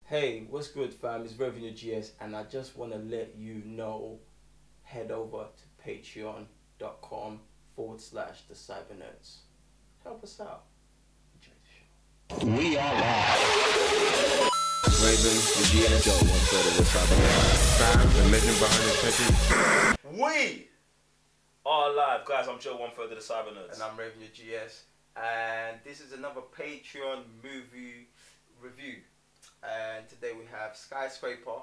Hey, what's good, fam? It's Revenue GS, and I just want to let you know, head over to patreon.com /the Cybernerds. Help us out. Enjoy the show. We are live. Raven, the GS, yo, 1/3 of the Cybernerds. Sam, the legend behind the curtain. We are live, guys. I'm Joe, 1/3 of the Cybernerds. And I'm Revenue GS, and this is another Patreon movie review. And today we have Skyscraper,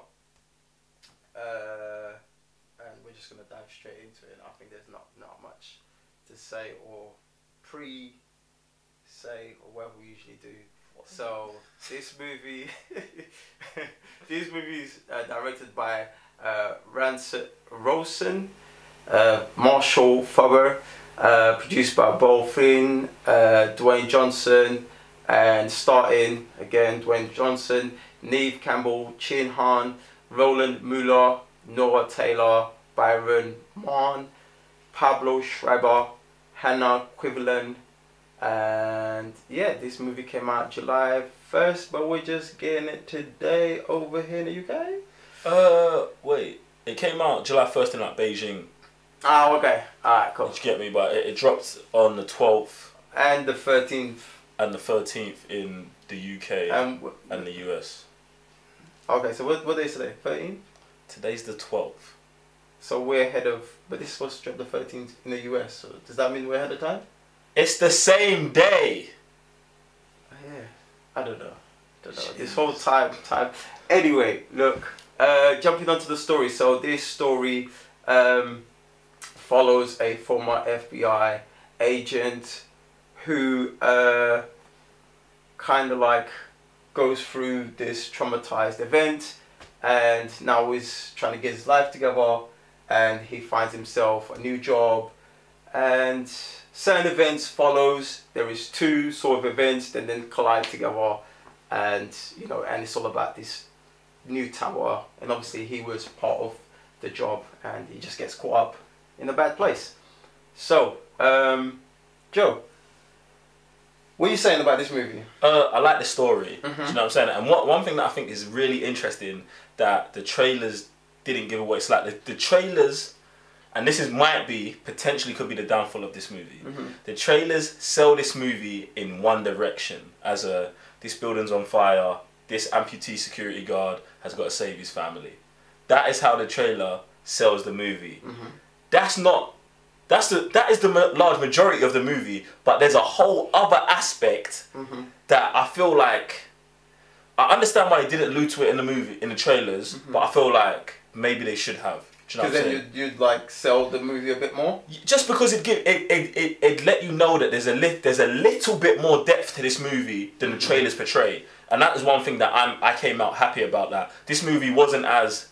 and we're just gonna dive straight into it. I think there's not much to say or pre-say or whatever we usually do. So this movie, this movie is directed by Rosen, Marshall Faber, produced by Bo Finn, Dwayne Johnson. And starting again, Dwayne Johnson, Neve Campbell, Chin Han, Roland Muller, Nora Taylor, Byron Mon, Pablo Schreiber, Hannah Quiverland, and yeah, this movie came out July 1st, but we're just getting it today over here in the UK. Wait, it came out July 1st in like Beijing. Ah, okay, alright, cool. Did you get me? But it dropped on the 12th And the 13th. and the 13th in the UK and the US. Okay, so what day is today? 13th? Today's the 12th. So we're ahead of, but this is supposed to drop the 13th in the US, so does that mean we're ahead of time? It's the same day. Oh, yeah, I don't know. This whole time. Anyway, look, jumping onto the story. So this story follows a former FBI agent who kind of like goes through this traumatized event and now is trying to get his life together, and he finds himself a new job, and certain events follows. There is two sort of events that then collide together, and and it's all about this new tower, and obviously he was part of the job and he just gets caught up in a bad place. So Joe, what are you saying about this movie? I like the story. Do you know what I'm saying? And one thing that I think is really interesting that the trailers didn't give away. It's like the trailers, and this might be potentially could be the downfall of this movie. The trailers sell this movie in one direction as this building's on fire. This amputee security guard has got to save his family. That is how the trailer sells the movie. That is the large majority of the movie, but there's a whole other aspect that I feel like I understand why they didn't allude to it in the movie, in the trailers, but I feel like maybe they should have. Because then you'd like sell the movie a bit more. Just because it let you know that there's a little bit more depth to this movie than the trailers portray, and that is one thing that I came out happy about. That this movie wasn't as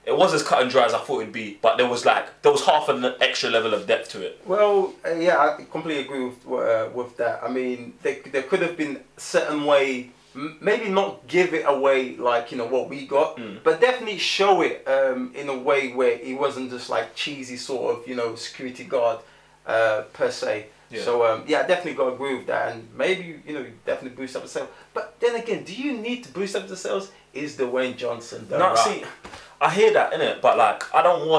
cut and dry as I thought it'd be, but there was half an extra level of depth to it. Well, yeah, I completely agree with that. I mean, there could have been a certain way, maybe not give it away like what we got, but definitely show it in a way where it wasn't just like cheesy sort of security guard per se. Yeah. So yeah, I definitely got to agree with that, and maybe definitely boost up the sales. But then again, do you need to boost up the sales? Is Dwayne Johnson the Rock? See, I hear that, innit? But like, I don't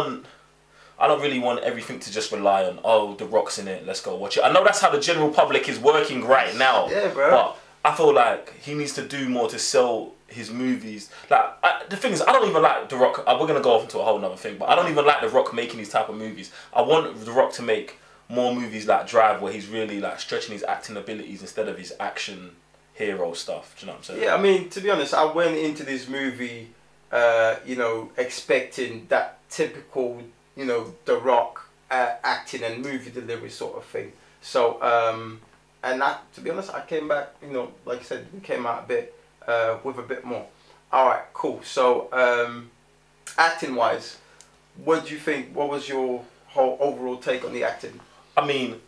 really want everything to just rely on, The Rock's in it, let's go watch it. I know that's how the general public is working right now. Yeah, bro. But I feel like he needs to do more to sell his movies. Like, the thing is, I don't even like The Rock. We're gonna go off into a whole nother thing, but I don't even like The Rock making these type of movies. I want The Rock to make more movies like Drive, where he's really like stretching his acting abilities instead of his action hero stuff. Do you know what I'm saying? Yeah, I mean, to be honest, I went into this movie, expecting that typical, The Rock acting and movie delivery sort of thing. So, and that, to be honest, I came back, like I said, we came out a bit with a bit more. All right, cool. So, acting wise, what do you think? What was your whole overall take on the acting? I mean,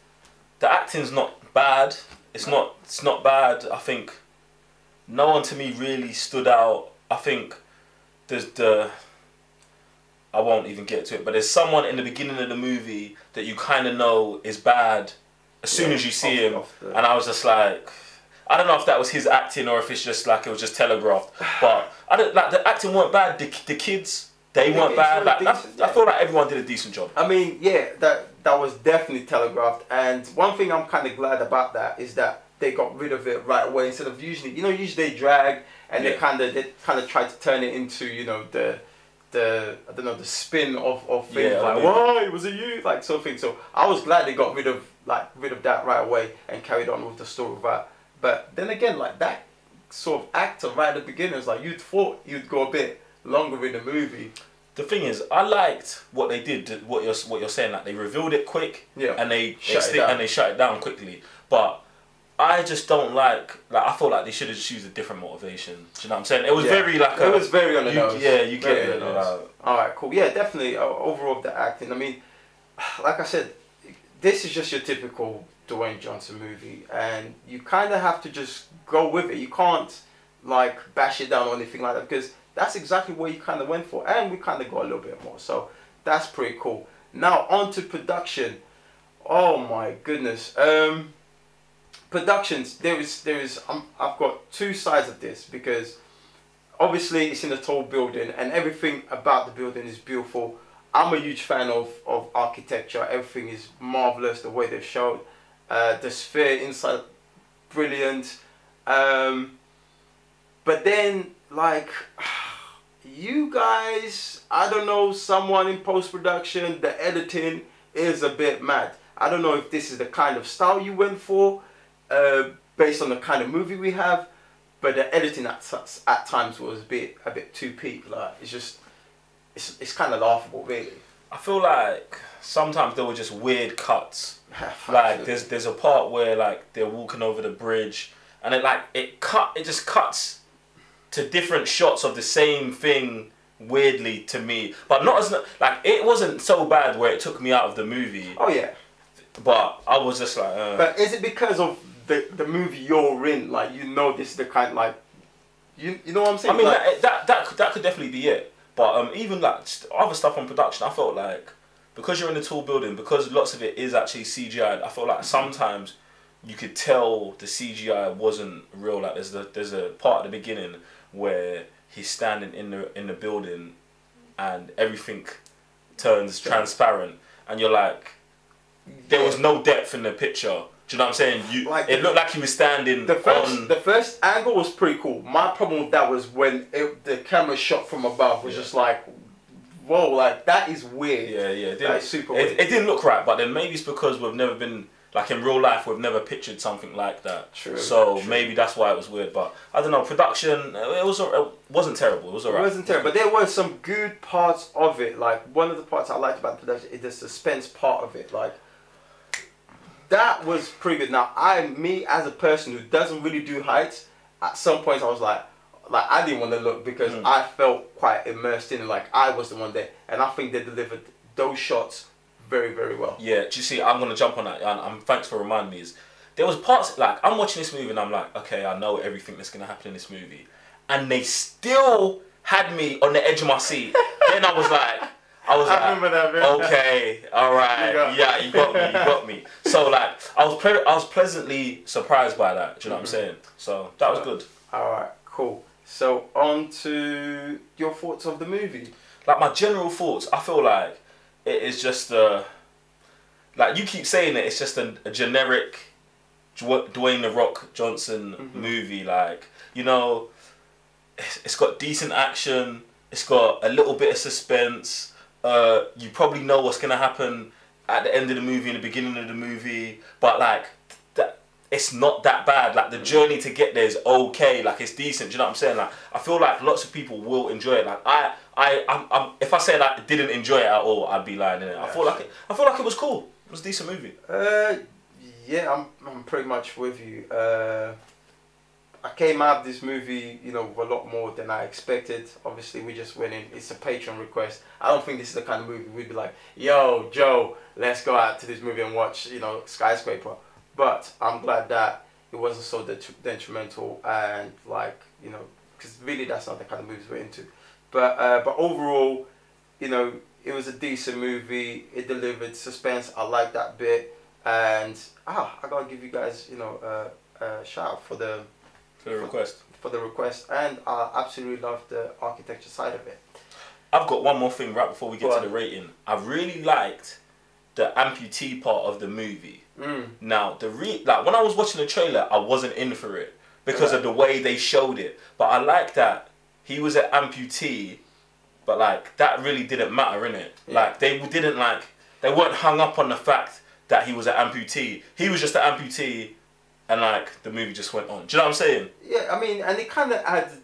the acting's not bad. It's not bad. I think no one to me really stood out. I think there's I won't even get to it, but there's someone in the beginning of the movie that you kind of know is bad as soon as you see him, and I was just like, I don't know if that was his acting or if it's just like it was just telegraphed. But I don't like the acting weren't bad. The kids, they weren't bad. Like I feel like everyone did a decent job. I mean, yeah, that was definitely telegraphed. And one thing I'm kind of glad about that is that they got rid of it right away instead of usually they drag and they kind of try to turn it into the I don't know, the spin of things, like why was it you, like something. So I was glad they got rid of that right away and carried on with the story of that. But then again, like that sort of actor right at the beginning was like, you'd thought you'd go a bit longer in the movie. The thing is, I liked what they did. What you're saying, like they revealed it quick, and they shut it down quickly. But I just don't like I feel like they should have just used a different motivation. Do you know what I'm saying? It was very like it was very on the nose. Yeah, you get it. All right, cool. Yeah, definitely. Overall, the acting. I mean, like I said, this is just your typical Dwayne Johnson movie, and you kind of have to just go with it. You can't like bash it down or anything like that, because that's exactly what you kind of went for, and we kind of got a little bit more. So that's pretty cool. Now on to production. Oh my goodness. Productions. There is. I've got two sides of this, because obviously it's in a tall building and everything about the building is beautiful. I'm a huge fan of architecture. Everything is marvelous. The way they've showed the sphere inside, brilliant. But then like you guys, I don't know, someone in post-production, the editing is a bit mad. I don't know if this is the kind of style you went for, based on the kind of movie we have, but the editing at times was a bit too peak. Like it's kind of laughable, really. I feel like sometimes there were just weird cuts. Like there's a part where like they're walking over the bridge, and it just cuts to different shots of the same thing weirdly to me, but not as like it wasn't so bad where it took me out of the movie. Oh yeah, but I was just like. But is it because of the movie you're in? Like this is the kind like you know what I'm saying? I mean like, that could definitely be it. But even like other stuff on production, I felt like because you're in a tall building, because lots of it is actually CGI. I feel like sometimes you could tell the CGI wasn't real. Like there's a part at the beginning where he's standing in the building and everything turns transparent, and you're like, there was no depth in the picture. Do you know what I'm saying? It looked like he was standing the first angle was pretty cool. My problem with that was when the camera shot from above was just like, whoa, like that is weird. Yeah. That's super weird. It didn't look right, but then maybe it's because we've never been, like in real life, we've never pictured something like that. True. So maybe that's why it was weird. But I don't know, production, it wasn't terrible. It was alright. It wasn't terrible, but there were some good parts of it. Like one of the parts I liked about the production is the suspense part of it. Like that was pretty good. Now, me as a person who doesn't really do heights, at some points I was like I didn't want to look, because I felt quite immersed in it, like I was the one there, and I think they delivered those shots very, very well. Yeah, do you see, I'm going to jump on that, and thanks for reminding me, there was parts, like, I'm watching this movie and I'm like, okay, I know everything that's going to happen in this movie, and they still had me on the edge of my seat. Then I was like, remember that, man. Okay, alright, you got me. So like, I was pleasantly surprised by that, do you know what I'm saying? So that was good. Alright, cool. So on to your thoughts of the movie. Like my general thoughts, I feel like it is just like you keep saying it's just a generic Dwayne "The Rock" Johnson movie. Like, it's got decent action, it's got a little bit of suspense. You probably know what's gonna happen at the end of the movie and the beginning of the movie, but like it's not that bad. Like the journey to get there is okay. Like it's decent. Do you know what I'm saying? Like I feel like lots of people will enjoy it. Like I'm if I said I didn't enjoy it at all, I'd be lying. Innit? I feel like it was cool. It was a decent movie. Yeah, I'm pretty much with you. I came out of this movie, with a lot more than I expected. Obviously, we just went in. It's a Patreon request. I don't think this is the kind of movie we'd be like, yo, Joe, let's go out to this movie and watch, Skyscraper. But I'm glad that it wasn't so detrimental, and because really that's not the kind of movies we're into. But overall, it was a decent movie. It delivered suspense. I like that bit, and I gotta give you guys, shout out for the request. For the request, and I absolutely love the architecture side of it. I've got one more thing right before we get to the rating. I really liked the amputee part of the movie. Now, like when I was watching the trailer, I wasn't in for it because of the way they showed it. But I like that he was an amputee, but like that really didn't matter, innit? Yeah. Like they weren't hung up on the fact that he was an amputee. He was just an amputee. And like the movie just went on. Do you know what I'm saying? Yeah, I mean, and it kind of adds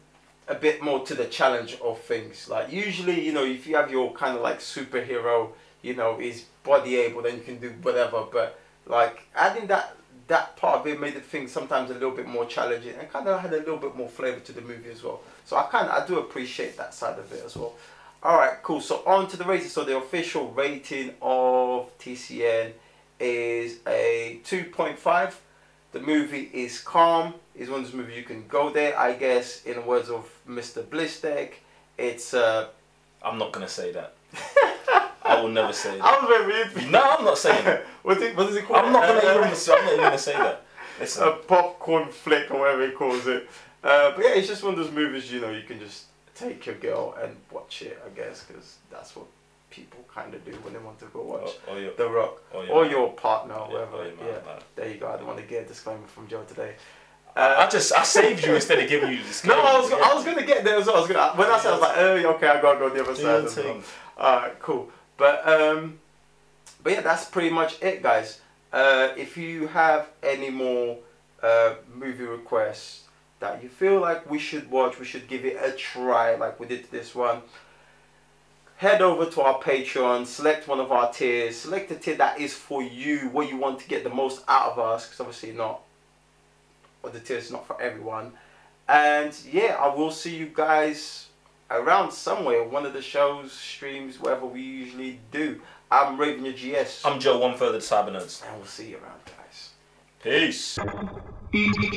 a bit more to the challenge of things. Like usually, you know, if you have your kind of like superhero, you know, is body able, then you can do whatever. But like adding that part of it made the thing sometimes a little bit more challenging and kind of had a little bit more flavor to the movie as well. So I do appreciate that side of it as well. All right, cool. So on to the rating. So the official rating of TCN is a 2.5. The movie is calm. It's one of those movies you can go there. I guess, in the words of Mr. Blissdeck, it's. I'm not gonna say that. I will never say that. I was very. No, I'm not saying that. What is it called? I'm not even gonna say that. Listen. A popcorn flick or whatever he calls it. But yeah, it's just one of those movies. You know, you can just take your girl and watch it. I guess because that's what people kind of do when they want to go watch The Rock or your partner or whatever. There you go. I don't want to get a disclaimer from Joe today. I saved you instead of giving you the disclaimer. No, I was gonna get there as well. When I said, I was like, okay, I gotta go the other side as well. Alright, cool. But yeah, that's pretty much it, guys. If you have any more movie requests that you feel like we should watch, we should give it a try, like we did to this one. Head over to our Patreon, select one of our tiers, select a tier that is for you, what you want to get the most out of us, because obviously the tier is not for everyone. And yeah, I will see you guys around somewhere, one of the shows, streams, whatever we usually do. I'm Raven your GS. I'm Joe, one further to Cybernerds. And we'll see you around, guys. Peace. Easy.